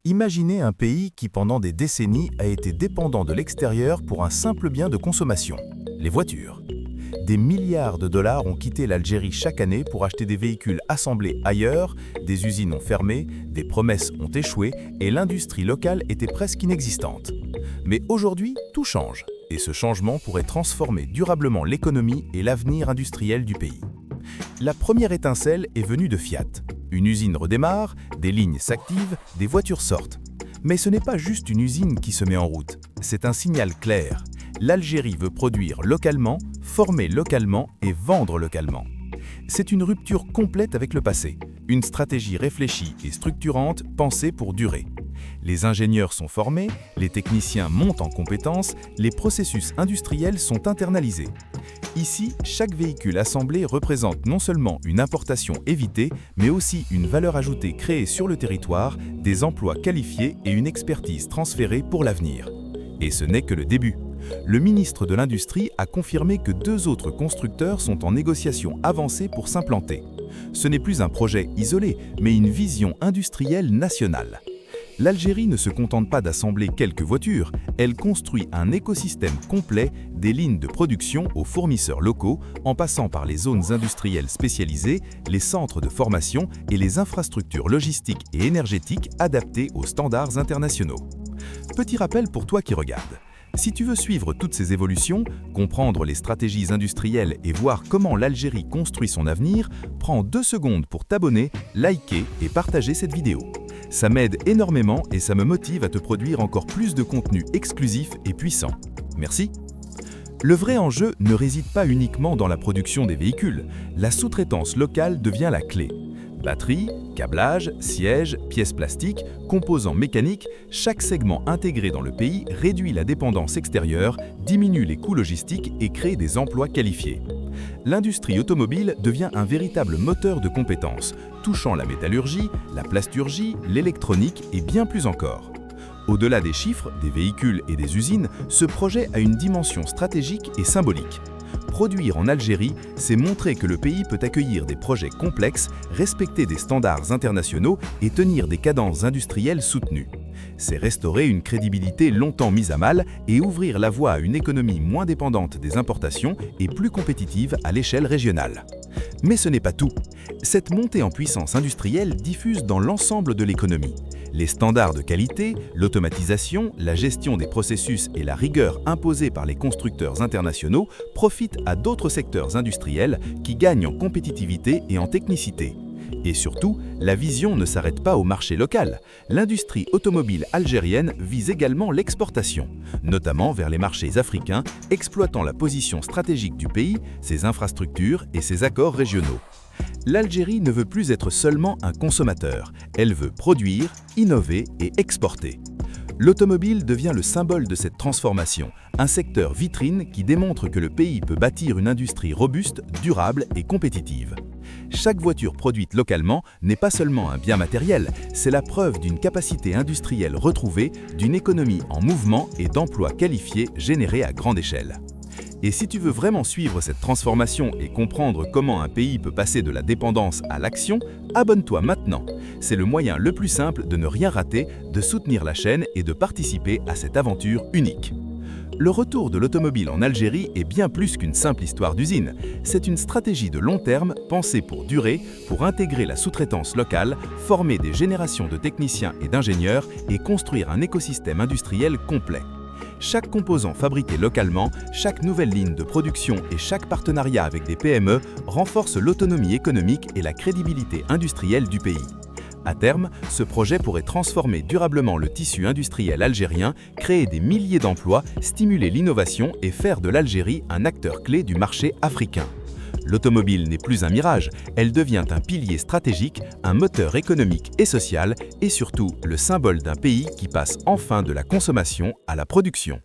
Imaginez un pays qui pendant des décennies a été dépendant de l'extérieur pour un simple bien de consommation, les voitures. Des milliards de dollars ont quitté l'Algérie chaque année pour acheter des véhicules assemblés ailleurs, des usines ont fermé, des promesses ont échoué et l'industrie locale était presque inexistante. Mais aujourd'hui, tout change et ce changement pourrait transformer durablement l'économie et l'avenir industriel du pays. La première étincelle est venue de Fiat. Une usine redémarre, des lignes s'activent, des voitures sortent. Mais ce n'est pas juste une usine qui se met en route, c'est un signal clair. L'Algérie veut produire localement, former localement et vendre localement. C'est une rupture complète avec le passé, une stratégie réfléchie et structurante pensée pour durer. Les ingénieurs sont formés, les techniciens montent en compétences, les processus industriels sont internalisés. Ici, chaque véhicule assemblé représente non seulement une importation évitée, mais aussi une valeur ajoutée créée sur le territoire, des emplois qualifiés et une expertise transférée pour l'avenir. Et ce n'est que le début. Le ministre de l'Industrie a confirmé que 2 autres constructeurs sont en négociation avancée pour s'implanter. Ce n'est plus un projet isolé, mais une vision industrielle nationale. L'Algérie ne se contente pas d'assembler quelques voitures, elle construit un écosystème complet des lignes de production aux fournisseurs locaux en passant par les zones industrielles spécialisées, les centres de formation et les infrastructures logistiques et énergétiques adaptées aux standards internationaux. Petit rappel pour toi qui regardes. Si tu veux suivre toutes ces évolutions, comprendre les stratégies industrielles et voir comment l'Algérie construit son avenir, prends 2 secondes pour t'abonner, liker et partager cette vidéo. Ça m'aide énormément et ça me motive à te produire encore plus de contenu exclusif et puissant. Merci. Le vrai enjeu ne réside pas uniquement dans la production des véhicules. La sous-traitance locale devient la clé. Batterie, câblage, sièges, pièces plastiques, composants mécaniques, chaque segment intégré dans le pays réduit la dépendance extérieure, diminue les coûts logistiques et crée des emplois qualifiés. L'industrie automobile devient un véritable moteur de compétences, touchant la métallurgie, la plasturgie, l'électronique et bien plus encore. Au-delà des chiffres, des véhicules et des usines, ce projet a une dimension stratégique et symbolique. Produire en Algérie, c'est montrer que le pays peut accueillir des projets complexes, respecter des standards internationaux et tenir des cadences industrielles soutenues. C'est restaurer une crédibilité longtemps mise à mal et ouvrir la voie à une économie moins dépendante des importations et plus compétitive à l'échelle régionale. Mais ce n'est pas tout. Cette montée en puissance industrielle diffuse dans l'ensemble de l'économie. Les standards de qualité, l'automatisation, la gestion des processus et la rigueur imposée par les constructeurs internationaux profitent à d'autres secteurs industriels qui gagnent en compétitivité et en technicité. Et surtout, la vision ne s'arrête pas au marché local. L'industrie automobile algérienne vise également l'exportation, notamment vers les marchés africains, exploitant la position stratégique du pays, ses infrastructures et ses accords régionaux. L'Algérie ne veut plus être seulement un consommateur, elle veut produire, innover et exporter. L'automobile devient le symbole de cette transformation, un secteur vitrine qui démontre que le pays peut bâtir une industrie robuste, durable et compétitive. Chaque voiture produite localement n'est pas seulement un bien matériel, c'est la preuve d'une capacité industrielle retrouvée, d'une économie en mouvement et d'emplois qualifiés générés à grande échelle. Et si tu veux vraiment suivre cette transformation et comprendre comment un pays peut passer de la dépendance à l'action, abonne-toi maintenant. C'est le moyen le plus simple de ne rien rater, de soutenir la chaîne et de participer à cette aventure unique. Le retour de l'automobile en Algérie est bien plus qu'une simple histoire d'usine. C'est une stratégie de long terme pensée pour durer, pour intégrer la sous-traitance locale, former des générations de techniciens et d'ingénieurs et construire un écosystème industriel complet. Chaque composant fabriqué localement, chaque nouvelle ligne de production et chaque partenariat avec des PME renforce l'autonomie économique et la crédibilité industrielle du pays. À terme, ce projet pourrait transformer durablement le tissu industriel algérien, créer des milliers d'emplois, stimuler l'innovation et faire de l'Algérie un acteur clé du marché africain. L'automobile n'est plus un mirage, elle devient un pilier stratégique, un moteur économique et social et surtout le symbole d'un pays qui passe enfin de la consommation à la production.